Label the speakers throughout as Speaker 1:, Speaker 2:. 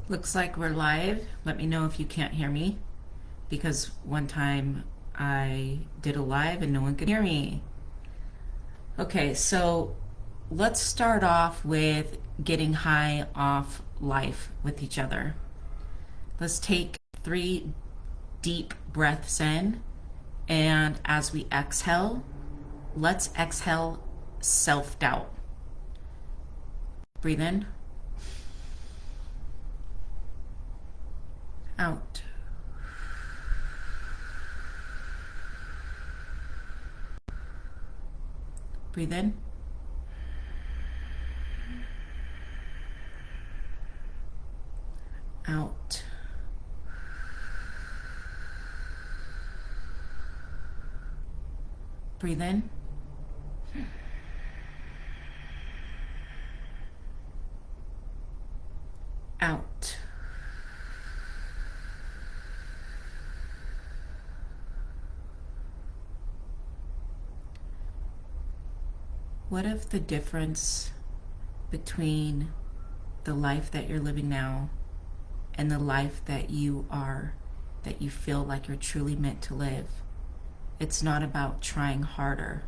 Speaker 1: Looks like we're live. Let me know if you can't hear me, because one time I did a live and no one could hear me. Okay, so let's start off with getting high off life with each other. Let's take 3 deep breaths in, and as we exhale, let's exhale self-doubt. Breathe in. Out. Breathe in. Out. Breathe in. Out. What if the difference between the life that you're living now and the life that you feel like you're truly meant to live, it's not about trying harder,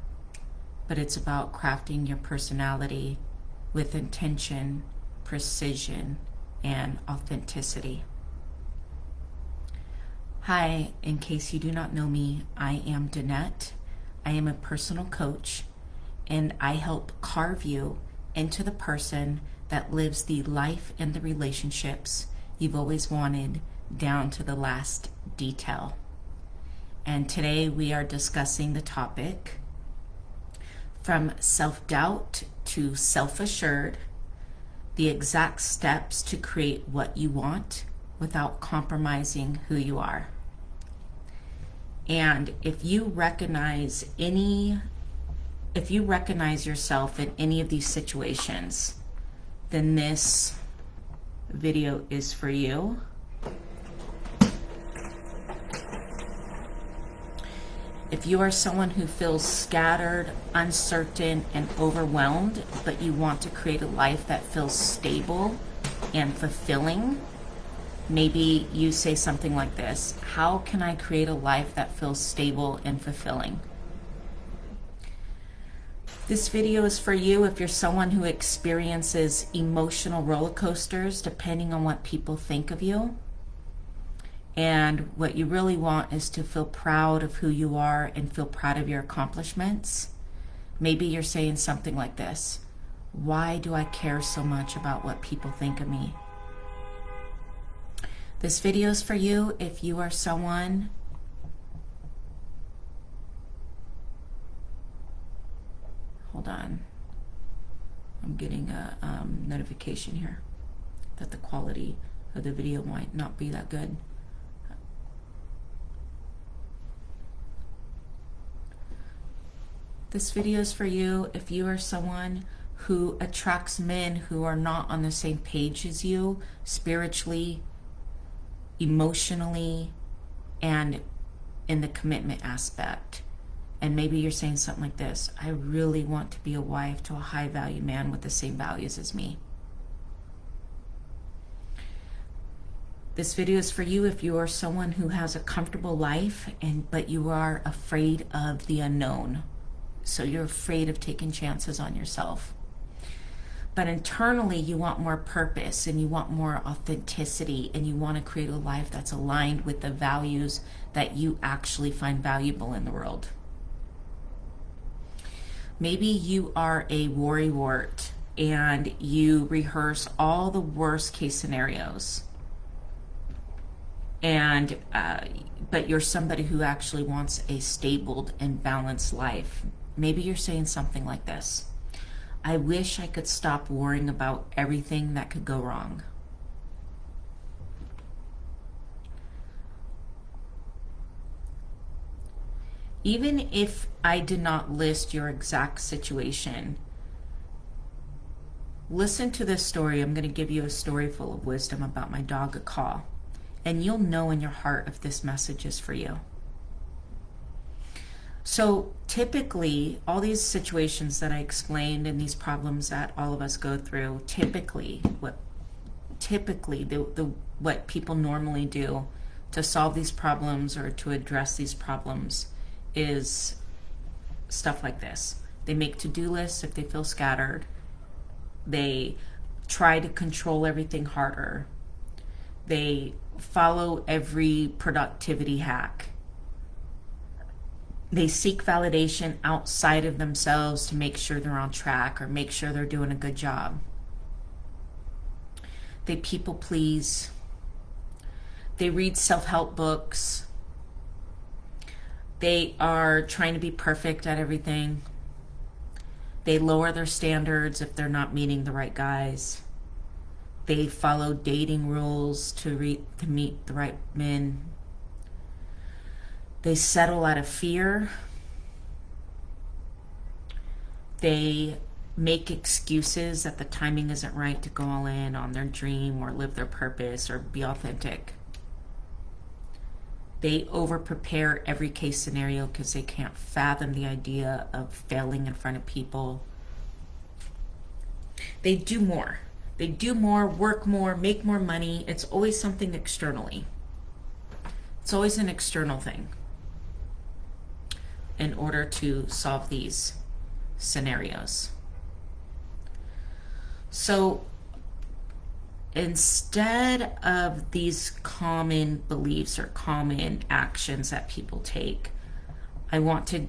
Speaker 1: but it's about crafting your personality with intention, precision, and authenticity. Hi, in case you do not know me, I am Danette. I am a personal coach, and I help carve you into the person that lives the life and the relationships you've always wanted, down to the last detail. And today we are discussing the topic from self-doubt to self-assured, the exact steps to create what you want without compromising who you are. And if you recognize yourself in any of these situations, then this video is for you. If you are someone who feels scattered, uncertain, and overwhelmed, but you want to create a life that feels stable and fulfilling, maybe you say something like this: how can I create a life that feels stable and fulfilling? This video is for you if you're someone who experiences emotional roller coasters depending on what people think of you. And what you really want is to feel proud of who you are and feel proud of your accomplishments. Maybe you're saying something like this: why do I care so much about what people think of me? This video is for you if you are someone hold on, I'm getting a notification here that the quality of the video might not be that good. This video is for you if you are someone who attracts men who are not on the same page as you, spiritually, emotionally, and in the commitment aspect. And maybe you're saying something like this: I really want to be a wife to a high value man with the same values as me. This video is for you if you are someone who has a comfortable life but you are afraid of the unknown. So you're afraid of taking chances on yourself. But internally you want more purpose and you want more authenticity and you want to create a life that's aligned with the values that you actually find valuable in the world. Maybe you are a worrywart and you rehearse all the worst case scenarios. And but you're somebody who actually wants a stable and balanced life. Maybe you're saying something like this: I wish I could stop worrying about everything that could go wrong. Even if I did not list your exact situation, listen to this story. I'm going to give you a story full of wisdom about my dog, Akal. And you'll know in your heart if this message is for you. So typically, all these situations that I explained and these problems that all of us go through, typically what typically the what people normally do to solve these problems or to address these problems is stuff like this. They make to-do lists if they feel scattered. They try to control everything harder. They follow every productivity hack. They seek validation outside of themselves to make sure they're on track or make sure they're doing a good job. They people please. They read self-help books. They are trying to be perfect at everything. They lower their standards if they're not meeting the right guys. They follow dating rules to meet the right men. They settle out of fear. They make excuses that the timing isn't right to go all in on their dream or live their purpose or be authentic. They over-prepare every case scenario because they can't fathom the idea of failing in front of people. They do more. They do more, work more, make more money. It's always something externally. It's always an external thing in order to solve these scenarios. So instead of these common beliefs or common actions that people take, I want to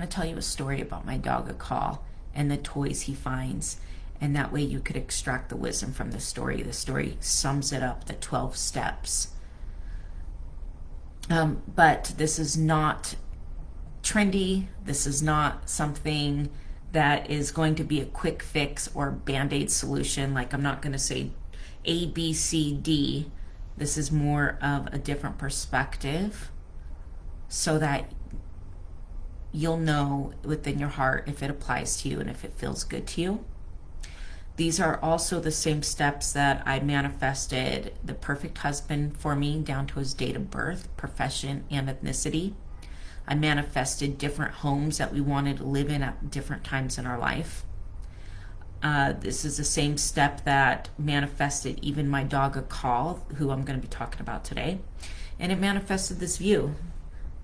Speaker 1: tell you a story about my dog Akal and the toys he finds. And that way you could extract the wisdom from the story. The story sums it up, the 12 steps. But this is not trendy. This is not something that is going to be a quick fix or band-aid solution. Like, I'm not going to say A, B, C, D. This is more of a different perspective so that you'll know within your heart if it applies to you and if it feels good to you. These are also the same steps that I manifested the perfect husband for me down to his date of birth, profession, and ethnicity. I manifested different homes that we wanted to live in at different times in our life. This is the same step that manifested even my dog Akal, who I'm going to be talking about today. And it manifested this view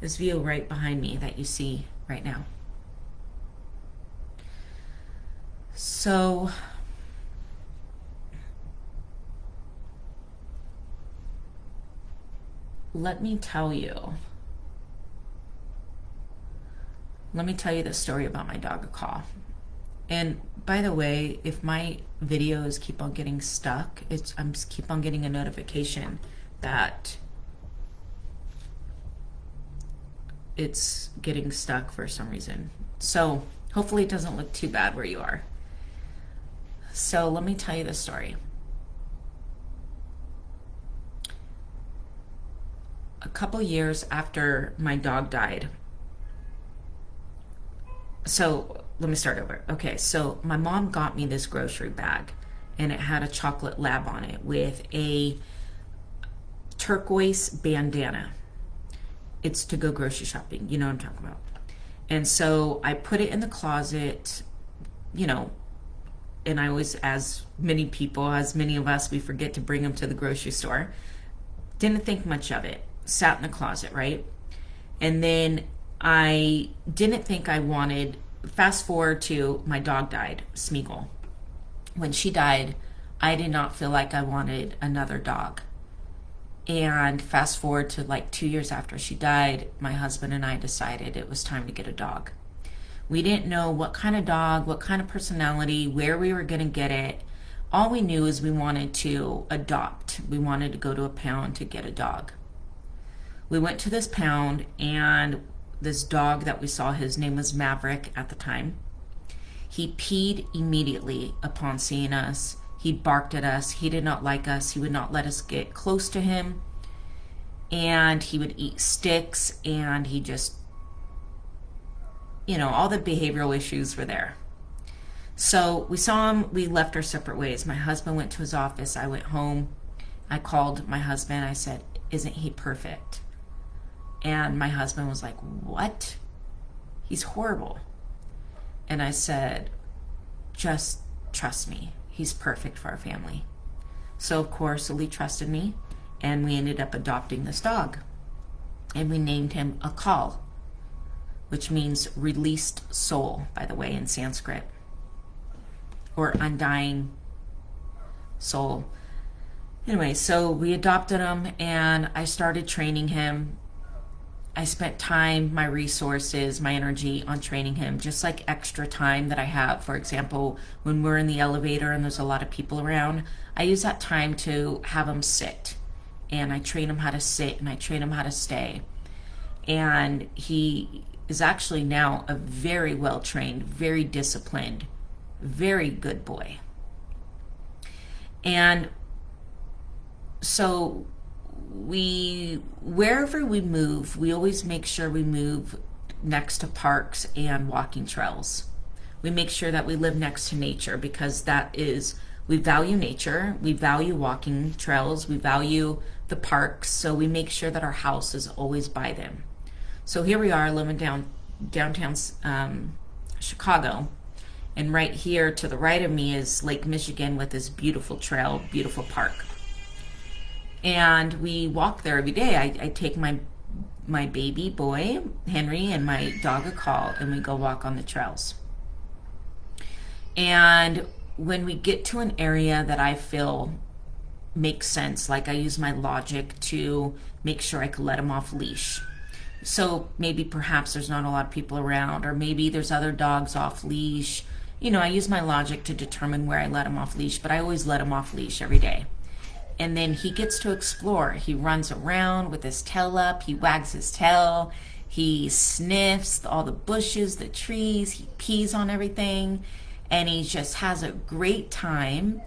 Speaker 1: right behind me that you see right now. So let me tell you the story about my dog Akal. And by the way, if my videos keep on getting stuck, I'm just keep on getting a notification that it's getting stuck for some reason. So hopefully it doesn't look too bad where you are. So let me tell you the story. A couple years after my dog died. So let me start over. Okay, so my mom got me this grocery bag and it had a chocolate lab on it with a turquoise bandana. It's to go grocery shopping. You know what I'm talking about. And so I put it in the closet, and I always, as many of us, we forget to bring them to the grocery store. Didn't think much of it. Sat in the closet, right? And then I didn't think I wanted, fast forward to my dog died, Smeagol. When she died, I did not feel like I wanted another dog. And fast forward to like 2 years after she died, my husband and I decided it was time to get a dog. We didn't know what kind of dog, what kind of personality, where we were going to get it. All we knew is we wanted to adopt. We wanted to go to a pound to get a dog. We went to this pound, and this dog that we saw, his name was Maverick at the time. He peed immediately upon seeing us. He barked at us. He did not like us. He would not let us get close to him. And he would eat sticks, and he just, all the behavioral issues were there. So we saw him. We left our separate ways. My husband went to his office. I went home. I called my husband. I said, "Isn't he perfect?" And my husband was like, "What? He's horrible." And I said, "Just trust me. he's perfect for our family. So of course, Lee trusted me, and we ended up adopting this dog. And we named him Akal, which means released soul, by the way, in Sanskrit, or undying soul. Anyway, so we adopted him, and I started training him. I spent time, my resources, my energy on training him, just like extra time that I have. For example, when we're in the elevator and there's a lot of people around, I use that time to have him sit. And I train him how to sit, and I train him how to stay. And he is actually now a very well-trained, very disciplined, very good boy. And so wherever we move, we always make sure we move next to parks and walking trails. We make sure that we live next to nature, because we value nature, we value walking trails, we value the parks, so we make sure that our house is always by them. So here we are living downtown Chicago, and right here to the right of me is Lake Michigan with this beautiful trail, beautiful park. And we walk there every day. I take my baby boy, Henry, and my dog Akal, and we go walk on the trails. And when we get to an area that I feel makes sense, like I use my logic to make sure I can let him off leash. So maybe perhaps there's not a lot of people around, or maybe there's other dogs off leash. I use my logic to determine where I let him off leash, but I always let him off leash every day. And then he gets to explore. He runs around with his tail up. He wags his tail. He sniffs all the bushes, the trees. He pees on everything. And he just has a great time.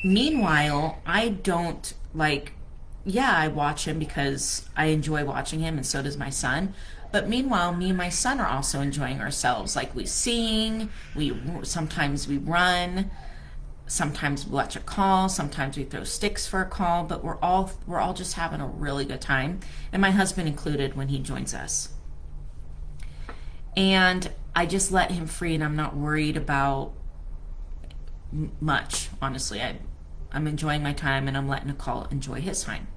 Speaker 1: Meanwhile, I don't I watch him because I enjoy watching him, and so does my son. But meanwhile, me and my son are also enjoying ourselves. Like, we sing, sometimes we run, sometimes we watch a call, sometimes we throw sticks for a call, but we're all just having a really good time, and my husband included when he joins us. And I just let him free, and I'm not worried about much, honestly. I'm enjoying my time, and I'm letting Akal enjoy his time.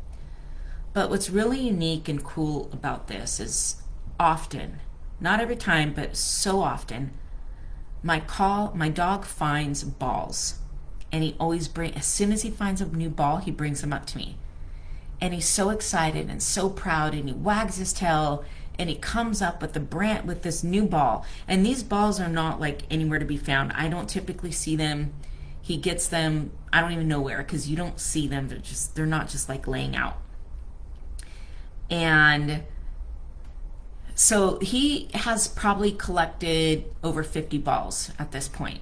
Speaker 1: But what's really unique and cool about this is often, not every time, but so often, my dog finds balls. And he always as soon as he finds a new ball, he brings them up to me. And he's so excited and so proud, and he wags his tail, and he comes up with this new ball. And these balls are not anywhere to be found. I don't typically see them. He gets them, I don't even know where, because you don't see them. They're not just laying out. And so he has probably collected over 50 balls at this point,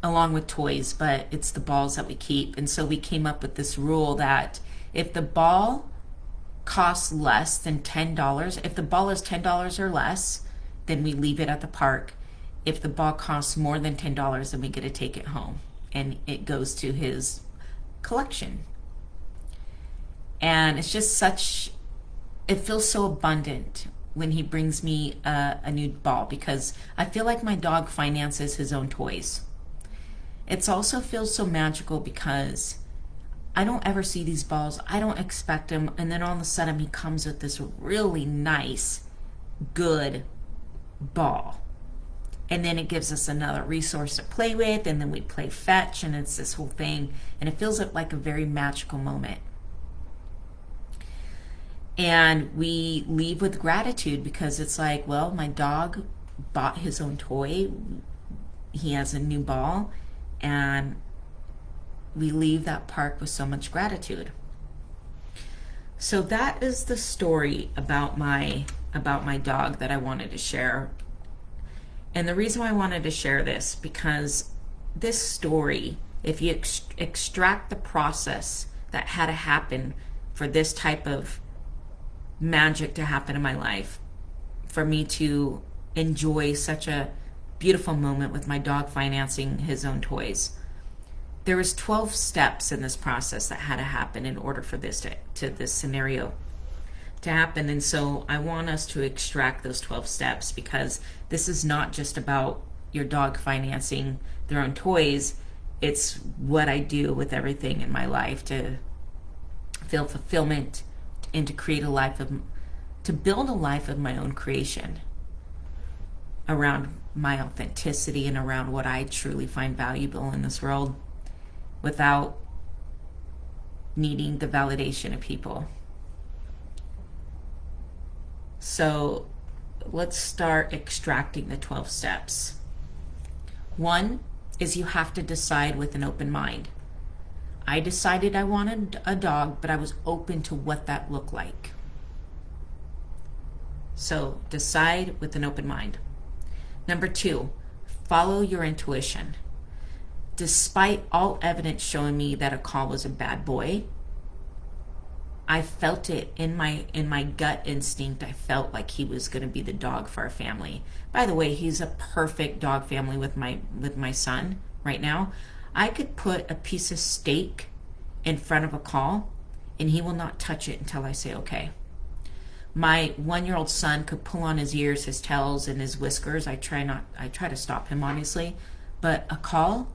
Speaker 1: along with toys, but it's the balls that we keep. And so we came up with this rule that if the ball costs less than $10, if the ball is $10 or less, then we leave it at the park. If the ball costs more than $10, then we get to take it home, and it goes to his collection. And it's just it feels so abundant when he brings me a new ball, because I feel like my dog finances his own toys. It also feels so magical because I don't ever see these balls. I don't expect them. And then all of a sudden he comes with this really nice, good ball. And then it gives us another resource to play with. And then we play fetch, and it's this whole thing. And it feels like a very magical moment. And we leave with gratitude, because it's my dog bought his own toy. He has a new ball. And we leave that park with so much gratitude. So that is the story about my dog that I wanted to share. And the reason why I wanted to share this, because this story, if you extract the process that had to happen for this type of magic to happen in my life, for me to enjoy such a beautiful moment with my dog financing his own toys. There was 12 steps in this process that had to happen in order for this scenario to happen. And so I want us to extract those 12 steps, because this is not just about your dog financing their own toys. It's what I do with everything in my life to feel fulfillment and to create a life of, to build a life of my own creation around my authenticity and around what I truly find valuable in this world without needing the validation of people. So let's start extracting the 12 steps. One is you have to decide with an open mind. I decided I wanted a dog, but I was open to what that looked like. So decide with an open mind. Number 2, follow your intuition. Despite all evidence showing me that Akal was a bad boy, I felt it in my gut instinct. I felt like he was going to be the dog for our family. By the way, he's a perfect dog family with my son right now. I could put a piece of steak in front of Akal and he will not touch it until I say okay. My 1-year-old son could pull on his ears, his tails, and his whiskers. I try to stop him, obviously, but Akal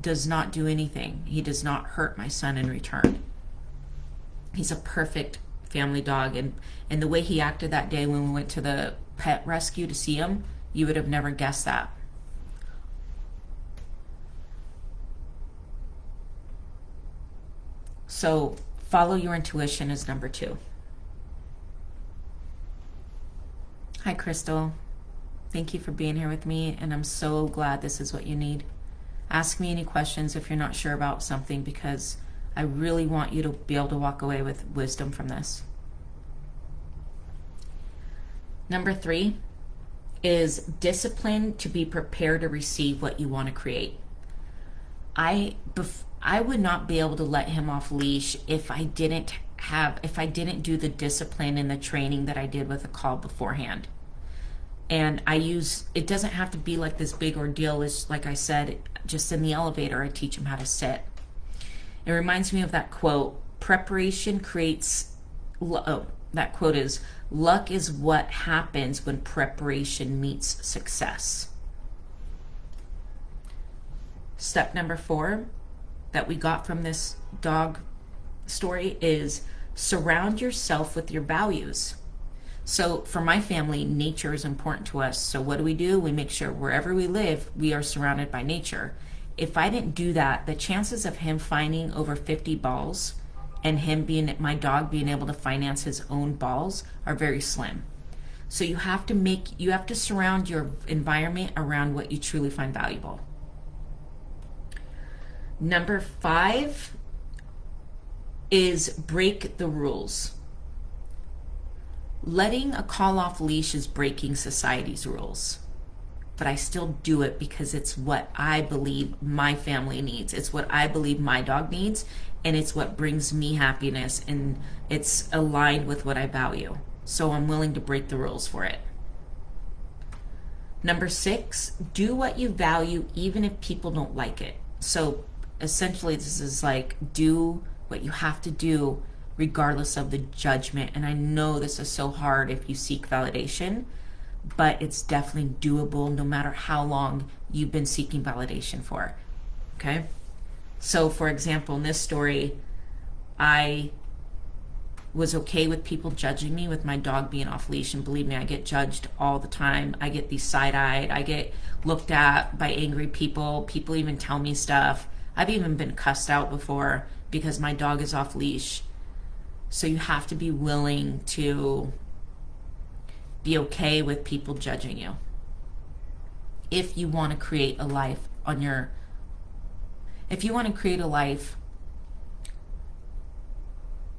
Speaker 1: does not do anything. He does not hurt my son in return. He's a perfect family dog, and the way he acted that day when we went to the pet rescue to see him, you would have never guessed that. So follow your intuition is number 2. Hi, Crystal. Thank you for being here with me, and I'm so glad this is what you need. Ask me any questions if you're not sure about something, because I really want you to be able to walk away with wisdom from this. Number 3 is discipline to be prepared to receive what you want to create. I would not be able to let him off leash if I didn't do the discipline and the training that I did with Akal beforehand. And it doesn't have to be like this big ordeal. It's like I said, just in the elevator, I teach him how to sit. It reminds me of that quote, preparation creates, that quote is, luck is what happens when preparation meets success. Step number 4 that we got from this dog story is surround yourself with your values. So for my family, nature is important to us. So what do? We make sure wherever we live, we are surrounded by nature. If I didn't do that, the chances of him finding over 50 balls and my dog being able to finance his own balls are very slim. So you have to surround your environment around what you truly find valuable. Number 5 is break the rules. Letting Akal off leash is breaking society's rules. But I still do it because it's what I believe my family needs. It's what I believe my dog needs, and it's what brings me happiness, and it's aligned with what I value. So I'm willing to break the rules for it. Number 6, do what you value even if people don't like it. So essentially this is like, do what you have to do regardless of the judgment. And I know this is so hard if you seek validation, but it's definitely doable no matter how long you've been seeking validation for. Okay? So for example, in this story, I was okay with people judging me with my dog being off leash, and believe me, I get judged all the time. I get these side-eyed, I get looked at by angry people. People even tell me stuff. I've even been cussed out before because my dog is off leash. So you have to be willing to be okay with people judging you if you want to create a life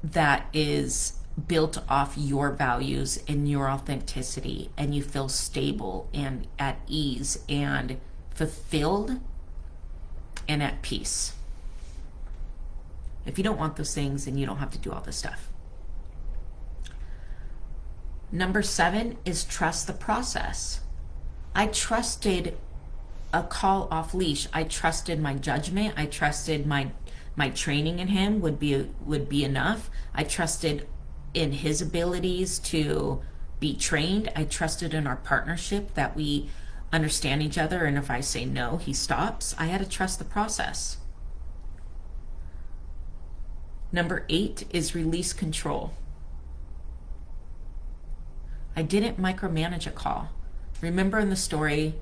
Speaker 1: that is built off your values and your authenticity, and you feel stable and at ease and fulfilled and at peace. If you don't want those things, then you don't have to do all this stuff. Number 7 is trust the process. I trusted Akal off leash. I trusted my judgment. I trusted my training in him would be enough. I trusted in his abilities to be trained. I trusted in our partnership that we understand each other, and if I say no, he stops. I had to trust the process. Number 8 is release control. I didn't micromanage a call. Remember in the story,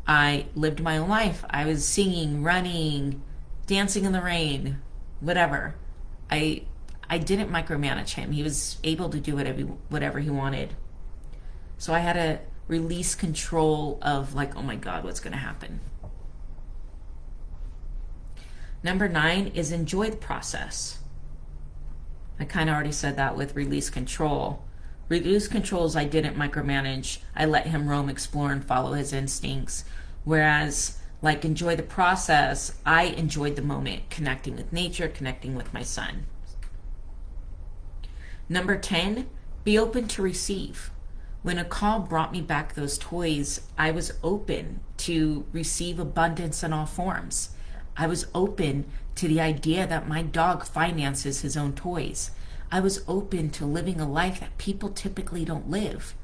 Speaker 1: I lived my own life. I was singing, running, dancing in the rain, whatever. I didn't micromanage him. He was able to do whatever he wanted. So I had to release control of like, oh my God, what's going to happen? Number 9 is enjoy the process. I kind of already said that with release control. Release control is I didn't micromanage. I let him roam, explore, and follow his instincts. Whereas, like, enjoy the process, I enjoyed the moment, connecting with nature, connecting with my son. Number 10, be open to receive. When a call brought me back those toys, I was open to receive abundance in all forms. I was open to the idea that my dog finances his own toys. I was open to living a life that people typically don't live.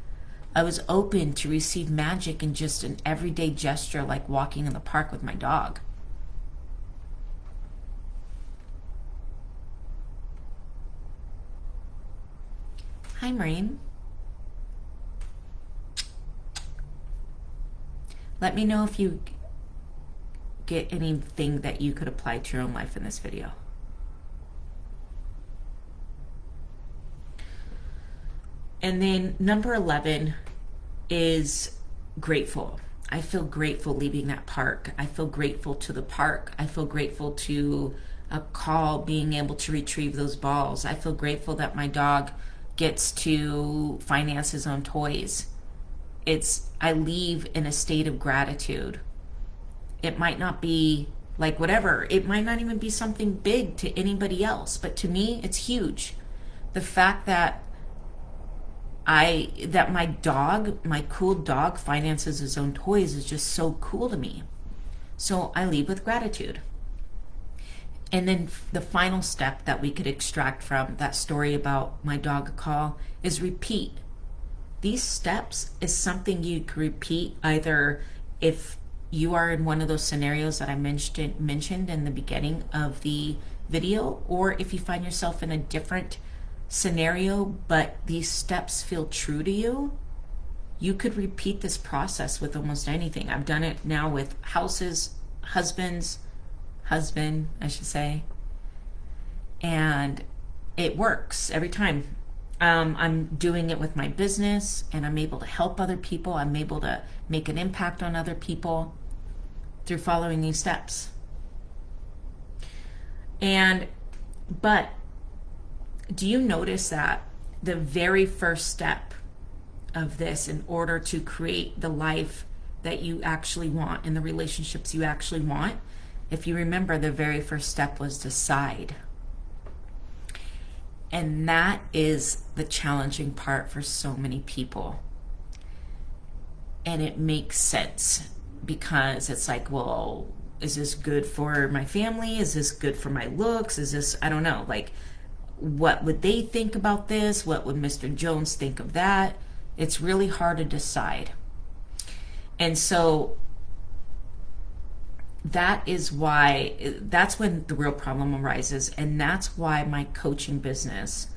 Speaker 1: I was open to receive magic in just an everyday gesture like walking in the park with my dog. Hi, Maureen. Let me know if you get anything that you could apply to your own life in this video. And then number 11 is grateful. I feel grateful leaving that park. I feel grateful to the park. I feel grateful to a call being able to retrieve those balls. I feel grateful that my dog gets to finance his own toys. I leave in a state of gratitude. It might not be like whatever. It might not even be something big to anybody else, but to me, it's huge. The fact that my dog, my cool dog, finances his own toys is just so cool to me. So I leave with gratitude. And then the final step that we could extract from that story about my dog call is repeat. These steps is something you could repeat either if you are in one of those scenarios that I mentioned in the beginning of the video, or if you find yourself in a different scenario, but these steps feel true to you, you could repeat this process with almost anything. I've done it now with houses, husband, I should say, and it works every time. I'm doing it with my business, and I'm able to help other people. I'm able to make an impact on other people through following these steps. But do you notice that the very first step of this, in order to create the life that you actually want and the relationships you actually want, if you remember, the very first step was decide. And that is the challenging part for so many people. And it makes sense because it's like, well, is this good for my family? Is this good for my looks? Is this, I don't know, like, what would they think about this? What would Mr. Jones think of that? It's really hard to decide. And so that's when the real problem arises. And that's why my coaching business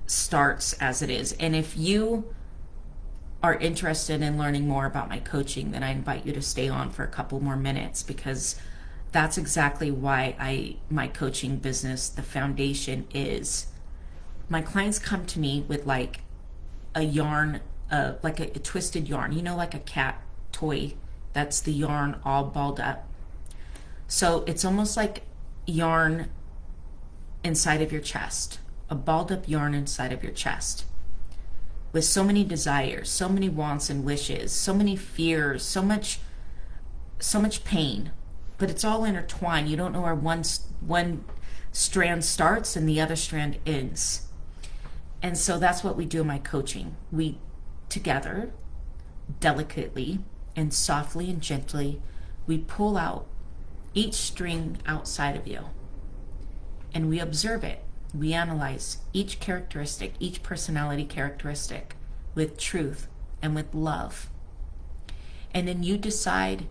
Speaker 1: starts as it is. And if you are interested in learning more about my coaching, then I invite you to stay on for a couple more minutes, because that's exactly why my coaching business, the foundation is, my clients come to me with like a yarn, like a twisted yarn, like a cat toy, that's the yarn all balled up. So it's almost like yarn inside of your chest, a balled up yarn inside of your chest, with so many desires, so many wants and wishes, so many fears, so much pain. But it's all intertwined. You don't know where one strand starts and the other strand ends. And so that's what we do in my coaching. We together, delicately and softly and gently, we pull out each string outside of you. And we observe it. We analyze each characteristic, each personality characteristic, with truth and with love. And then you decide,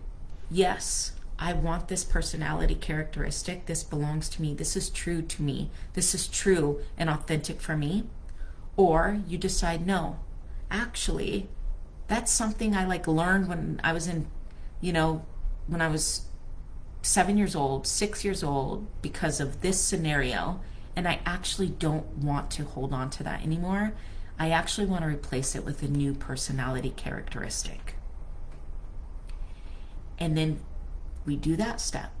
Speaker 1: yes, I want this personality characteristic. This belongs to me. This is true to me. This is true and authentic for me. Or you decide, no, actually, that's something I like learned when I was in, when I was 7 years old, 6 years old, because of this scenario. And I actually don't want to hold on to that anymore. I actually want to replace it with a new personality characteristic. And then we do that step.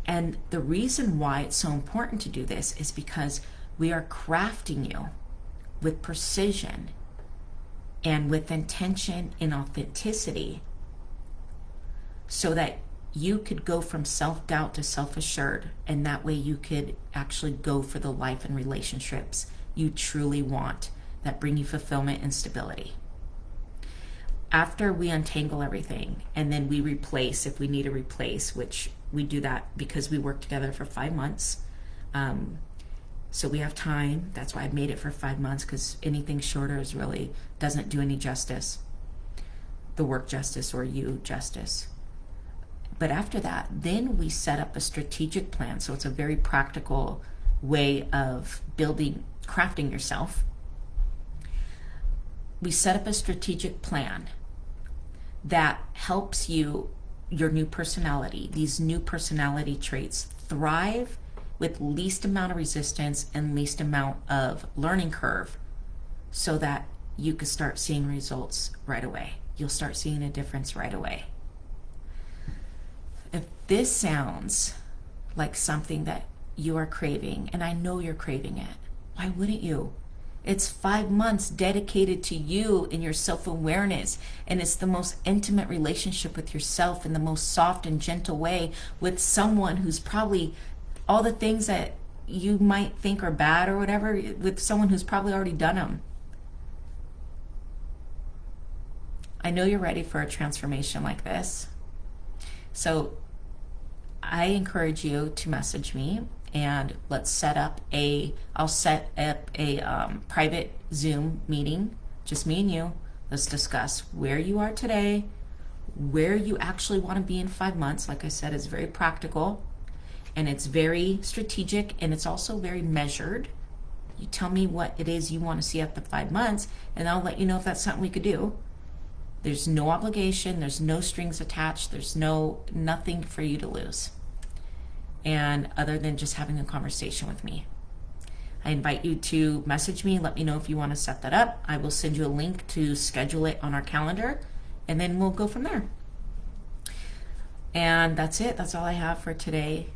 Speaker 1: And the reason why it's so important to do this is because we are crafting you with precision and with intention and authenticity so that you could go from self-doubt to self-assured, and that way you could actually go for the life and relationships you truly want that bring you fulfillment and stability. After we untangle everything and then we replace, if we need to replace, which we do that because we work together for 5 months. So we have time. That's why I made it for 5 months, because anything shorter is really doesn't do any justice, the work justice or you justice. But after that, then we set up a strategic plan. So it's a very practical way of crafting yourself. We set up a strategic plan that helps your new personality, these new personality traits, thrive with least amount of resistance and least amount of learning curve, so that you can start seeing results right away. You'll start seeing a difference right away. If this sounds like something that you are craving, and I know you're craving it, why wouldn't you? It's 5 months dedicated to you and your self-awareness, and it's the most intimate relationship with yourself in the most soft and gentle way, with someone who's probably all the things that you might think are bad or whatever, with someone who's probably already done them. I know you're ready for a transformation like this. So I encourage you to message me, and let's set up I'll set up a private Zoom meeting, just me and you. Let's discuss where you are today, where you actually want to be in 5 months. Like I said, it's very practical and it's very strategic, and it's also very measured. You tell me what it is you want to see after 5 months, and I'll let you know if that's something we could do. There's no obligation, there's no strings attached, there's nothing for you to lose. And other than just having a conversation with me. I invite you to message me, let me know if you want to set that up. I will send you a link to schedule it on our calendar, and then we'll go from there. And that's it. That's all I have for today.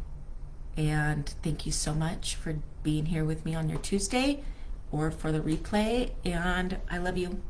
Speaker 1: And thank you so much for being here with me on your Tuesday or for the replay. And I love you.